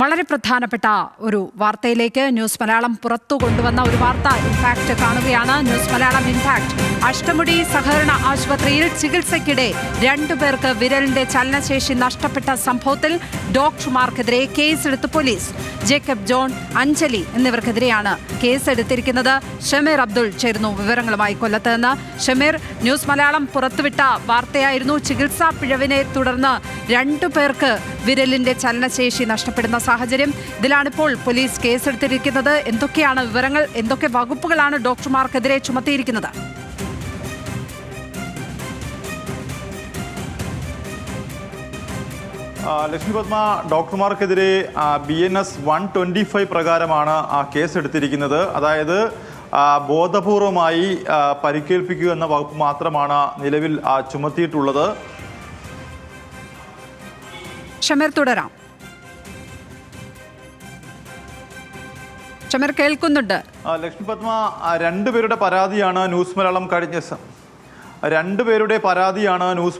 വളരെ പ്രധാനപ്പെട്ട ഒരു വാർത്തയിലേക്ക് ന്യൂസ് മലയാളം പുറത്തു കൊണ്ടുവന്ന ഒരു വാർത്ത ഇംപാക്ട് കാണുകയാണ്. News Malayalam impact. അഷ്ടമുടി സഹകരണ ആശുപത്രിയിൽ ചികിത്സയ്ക്കിടെ 2 പേർക്ക് വിരലിന്റെ ചലനശേഷി നഷ്ടപ്പെട്ട സംഭവത്തിൽ ഡോക്ടർമാർക്കെതിരെ കേസെടുത്ത് പോലീസ്. ജേക്കബ് ജോൺ, അഞ്ജലി എന്നിവർക്കെതിരെയാണ് കേസെടുത്തിരിക്കുന്നത്. ഷമീർ അബ്ദുൾ ചേരുന്നു വിവരങ്ങളുമായി കൊല്ലത്ത് നിന്ന്. ഷമീർ, ന്യൂസ് മലയാളം പുറത്തുവിട്ട വാർത്തയായിരുന്നു. ചികിത്സാ പിഴവിനെ തുടർന്ന് 2 പേർക്ക് വിരലിന്റെ ചലനശേഷി നഷ്ടപ്പെടുന്ന സാഹചര്യം. ഇതിലാണിപ്പോൾ പോലീസ് കേസെടുത്തിരിക്കുന്നത്. എന്തൊക്കെയാണ് വിവരങ്ങൾ? എന്തൊക്കെ വകുപ്പുകളാണ് ഡോക്ടർമാർക്കെതിരെ ചുമത്തിയിരിക്കുന്നത്? ലക്ഷ്മി പത്മ, ഡോക്ടർമാർക്കെതിരെ BNS 125 പ്രകാരമാണ് കേസെടുത്തിരിക്കുന്നത്. അതായത് ബോധപൂർവമായി പരിക്കേൽപ്പിക്കുക എന്ന വകുപ്പ് മാത്രമാണ് നിലവിൽ ചുമത്തിയിട്ടുള്ളത്. ഷമീർ, തുടരാം. ഷമീർ കേൾക്കുന്നുണ്ട്. ലക്ഷ്മി പത്മ, 2 പേരുടെ പരാതിയാണ് ന്യൂസ്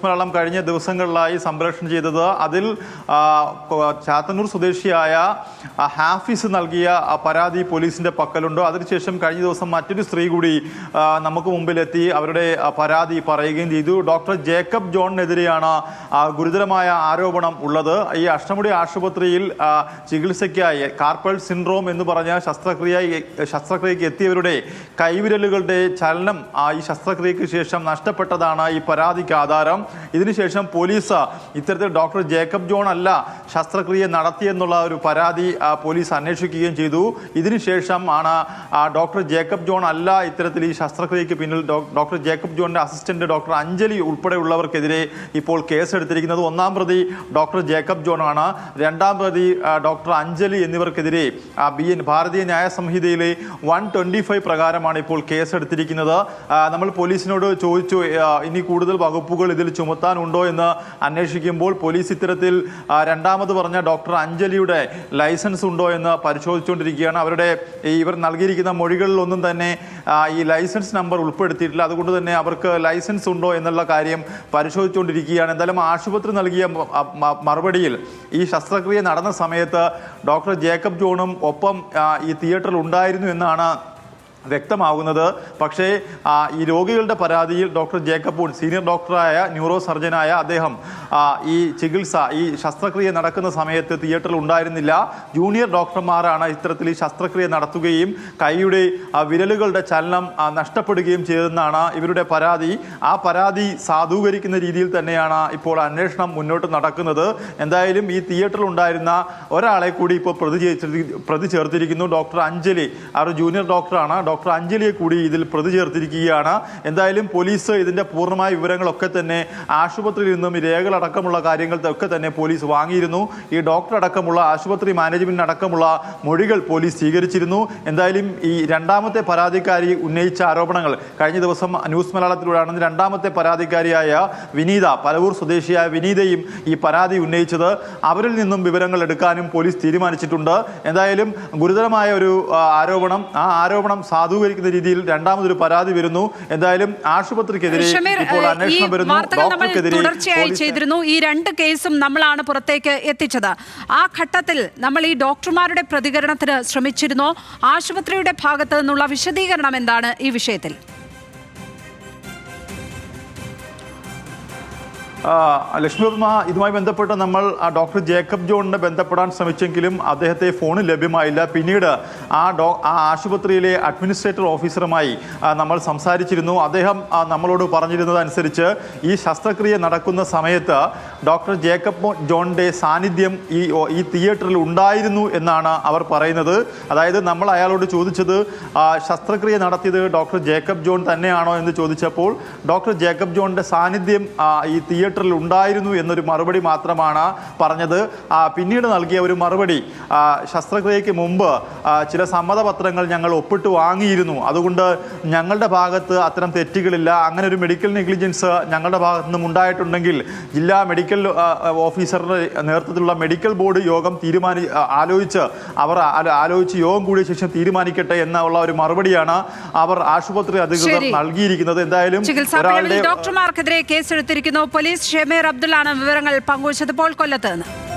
മലയാളം കഴിഞ്ഞ ദിവസങ്ങളിലായി സംപ്രേഷണം ചെയ്തത്. അതിൽ ചാത്തന്നൂർ സ്വദേശിയായ ഹാഫിസ് നൽകിയ പരാതി പോലീസിന്റെ പക്കലുണ്ട്. അതിനുശേഷം കഴിഞ്ഞ ദിവസം മറ്റൊരു സ്ത്രീ കൂടി നമുക്ക് മുമ്പിലെത്തി അവരുടെ പരാതി പറയുകയും ചെയ്തു. ഡോക്ടർ ജേക്കബ് ജോണിനെതിരെയാണ് ഗുരുതരമായ ആരോപണം ഉള്ളത്. ഈ അഷ്ടമുടി ആശുപത്രിയിൽ ചികിത്സയ്ക്കായി കാർപ്പൽ സിൻഡ്രോം എന്ന് പറഞ്ഞ ശസ്ത്രക്രിയയ്ക്ക് എത്തിയവരുടെ കൈവിരലുകളുടെ ചലനം ഈ ശസ്ത്രക്രിയയ്ക്ക് ശേഷം നഷ്ടപ്പെട്ടതാണ് ഈ പരാതിക്ക് ആധാരം. ഇതിനുശേഷം പോലീസ് ഇത്തരത്തിൽ ഡോക്ടർ ജേക്കബ് ജോൺ അല്ല ശസ്ത്രക്രിയ നടത്തിയെന്നുള്ള ഒരു പരാതി പോലീസ് അന്വേഷിക്കുകയും ചെയ്തു. ഇതിനുശേഷം ആണ് ഡോക്ടർ ജേക്കബ് ജോൺ അല്ല ഇത്തരത്തിൽ ഈ ശസ്ത്രക്രിയയ്ക്ക് പിന്നിൽ ഡോക്ടർ ജേക്കബ് ജോണിന്റെ അസിസ്റ്റന്റ് ഡോക്ടർ അഞ്ജലി ഉൾപ്പെടെയുള്ളവർക്കെതിരെ ഇപ്പോൾ കേസെടുത്തിരിക്കുന്നത്. 1-ാം പ്രതി ഡോക്ടർ ജേക്കബ് ജോൺ ആണ്. 2-ാം പ്രതി ഡോക്ടർ അഞ്ജലി എന്നിവർക്കെതിരെ ഭാരതീയ ന്യായ സംഹിതയിലെ 125 പ്രകാരമാണ് ഇപ്പോൾ കേസെടുത്തിരിക്കുന്നത്. നമ്മൾ പോലീസിനോട് ചോദിച്ചു ഇനി കൂടുതൽ വകുപ്പുകൾ ഇതിൽ ചുമത്താനുണ്ടോ എന്ന് അന്വേഷിക്കുമ്പോൾ പോലീസ് ഇത്തരത്തിൽ 2-ാമത് പറഞ്ഞ ഡോക്ടർ അഞ്ജലിയുടെ ലൈസൻസ് ഉണ്ടോ എന്ന് പരിശോധിച്ചുകൊണ്ടിരിക്കുകയാണ്. ഇവർ നൽകിയിരിക്കുന്ന മൊഴികളിലൊന്നും തന്നെ ഈ ലൈസൻസ് നമ്പർ ഉൾപ്പെടുത്തിയിട്ടില്ല. അതുകൊണ്ട് തന്നെ അവർക്ക് ലൈസൻസ് ഉണ്ടോ എന്നുള്ള കാര്യം പരിശോധിച്ചുകൊണ്ടിരിക്കുകയാണ്. എന്തായാലും ആശുപത്രി നൽകിയ മറുപടിയിൽ ഈ ശസ്ത്രക്രിയ നടന്ന സമയത്ത് ഡോക്ടർ ജേക്കബ് ജോണും ഒപ്പം ഈ തിയേറ്ററിൽ ഉണ്ടായിരുന്നു എന്നാണ് വ്യക്തമാകുന്നത്. പക്ഷേ ഈ രോഗികളുടെ പരാതിയിൽ ഡോക്ടർ ജേക്കബ് സീനിയർ ഡോക്ടറായ ന്യൂറോ സർജനായ അദ്ദേഹം ഈ ശസ്ത്രക്രിയ നടക്കുന്ന സമയത്ത് തിയേറ്ററിൽ ഉണ്ടായിരുന്നില്ല. ജൂനിയർ ഡോക്ടർമാരാണ് ഇത്തരത്തിൽ ഈ ശസ്ത്രക്രിയ നടത്തുകയും കൈയുടെ വിരലുകളുടെ ചലനം നഷ്ടപ്പെടുകയും ചെയ്തെന്നാണ് ഇവരുടെ പരാതി. ആ പരാതി സാധൂകരിക്കുന്ന രീതിയിൽ തന്നെയാണ് ഇപ്പോൾ അന്വേഷണം മുന്നോട്ട് നടക്കുന്നത്. എന്തായാലും ഈ തിയേറ്ററിൽ ഉണ്ടായിരുന്ന ഒരാളെ കൂടി ഇപ്പോൾ പ്രതി ചേർത്തിരിക്കുന്നു. ഡോക്ടർ അഞ്ജലി, അവർ ജൂനിയർ ഡോക്ടറാണ്. ഡോക്ടർ അഞ്ജലിയെ കൂടി ഇതിൽ പ്രതി ചേർത്തിരിക്കുകയാണ്. എന്തായാലും പോലീസ് ഇതിന്റെ പൂർണ്ണമായ വിവരങ്ങളൊക്കെ തന്നെ ആശുപത്രിയിൽ നിന്നും രേഖകളടക്കമുള്ള കാര്യങ്ങളൊക്കെ തന്നെ പോലീസ് വാങ്ങിയിരുന്നു. ഈ ഡോക്ടർ അടക്കമുള്ള ആശുപത്രി മാനേജ്മെന്റ് അടക്കമുള്ള മൊഴികൾ പോലീസ് സ്വീകരിച്ചിരുന്നു. എന്തായാലും ഈ 2-ാമത്തെ പരാതിക്കാരി ഉന്നയിച്ച ആരോപണങ്ങൾ കഴിഞ്ഞ ദിവസം ന്യൂസ് മലയാളത്തിലൂടെയാണ് 2-ാമത്തെ പരാതിക്കാരിയായ വിനീത, പലവൂർ സ്വദേശിയായ വിനീതയും ഈ പരാതി ഉന്നയിച്ചത്. അവരിൽ നിന്നും വിവരങ്ങൾ എടുക്കാനും പോലീസ് തീരുമാനിച്ചിട്ടുണ്ട്. എന്തായാലും ഗുരുതരമായ ഒരു ആരോപണം, ആ ആരോപണം സാധൂകരിക്കുന്ന രീതിയിൽ 2-ാമതൊരു പരാതി വരുന്നു. എന്തായാലും ആശുപത്രിക്കെതിരെ ഇപ്പോൾ അന്വേഷണം വരുന്നു. തുടർച്ചയായി ചെയ്തിരുന്നു. ഈ 2 കേസും നമ്മളാണ് പുറത്തേക്ക് എത്തിച്ചത്. ആ ഘട്ടത്തിൽ നമ്മൾ ഈ ഡോക്ടർമാരുടെ പ്രതികരണത്തിന് ശ്രമിച്ചിരുന്നോ? ആശുപത്രിയുടെ ഭാഗത്ത് നിന്നുള്ള വിശദീകരണം എന്താണ് ഈ വിഷയത്തിൽ? ലക്ഷ്മി പത്മ, ഇതുമായി ബന്ധപ്പെട്ട് നമ്മൾ ഡോക്ടർ ജേക്കബ് ജോണിനെ ബന്ധപ്പെടാൻ ശ്രമിച്ചെങ്കിലും അദ്ദേഹത്തെ ഫോണിൽ ലഭ്യമായില്ല. പിന്നീട് ആ ആശുപത്രിയിലെ അഡ്മിനിസ്ട്രേറ്റർ ഓഫീസറുമായി നമ്മൾ സംസാരിച്ചിരുന്നു. അദ്ദേഹം നമ്മളോട് പറഞ്ഞിരുന്നത് അനുസരിച്ച് ഈ ശസ്ത്രക്രിയ നടക്കുന്ന സമയത്ത് ഡോക്ടർ ജേക്കബ് ജോണിൻ്റെ സാന്നിധ്യം ഈ തിയേറ്ററിൽ ഉണ്ടായിരുന്നു എന്നാണ് അവർ പറയുന്നത്. അതായത് നമ്മൾ അയാളോട് ചോദിച്ചത് ശസ്ത്രക്രിയ നടത്തിയത് ഡോക്ടർ ജേക്കബ് ജോൺ തന്നെയാണോ എന്ന് ചോദിച്ചപ്പോൾ ഡോക്ടർ ജേക്കബ് ജോണിൻ്റെ സാന്നിധ്യം ഈ തിയേറ്ററിൽ ഉണ്ടായിരുന്നു എന്നൊരു മറുപടി മാത്രമാണ് പറഞ്ഞത്. പിന്നീട് നൽകിയ ഒരു മറുപടി, ശസ്ത്രക്രിയയ്ക്ക് മുമ്പ് ചില സമ്മതപത്രങ്ങൾ ഞങ്ങൾ ഒപ്പിട്ട് വാങ്ങിയിരുന്നു, അതുകൊണ്ട് ഞങ്ങളുടെ ഭാഗത്ത് അത്തരം തെറ്റുകളില്ല. അങ്ങനെ ഒരു മെഡിക്കൽ നെഗ്ലിജൻസ് ഞങ്ങളുടെ ഭാഗത്തു നിന്നും ഉണ്ടായിട്ടുണ്ടെങ്കിൽ ജില്ലാ മെഡിക്കൽ ഓഫീസറുടെ നേതൃത്വത്തിലുള്ള മെഡിക്കൽ ബോർഡ് യോഗം ആലോചിച്ച് യോഗം കൂടിയ ശേഷം തീരുമാനിക്കട്ടെ എന്നുള്ള ഒരു മറുപടിയാണ് അവർ ആശുപത്രി അധികൃതർ നൽകിയിരിക്കുന്നത്. എന്തായാലും ഡോക്ടർമാർക്കെതിരെ കേസെടുത്തിരിക്കുന്നു പോലീസ്. ഷമീർ അബ്ദുള്ളാണ് വിവരങ്ങൾ പങ്കുവച്ചത്. കൊല്ലത്ത് നിന്ന്.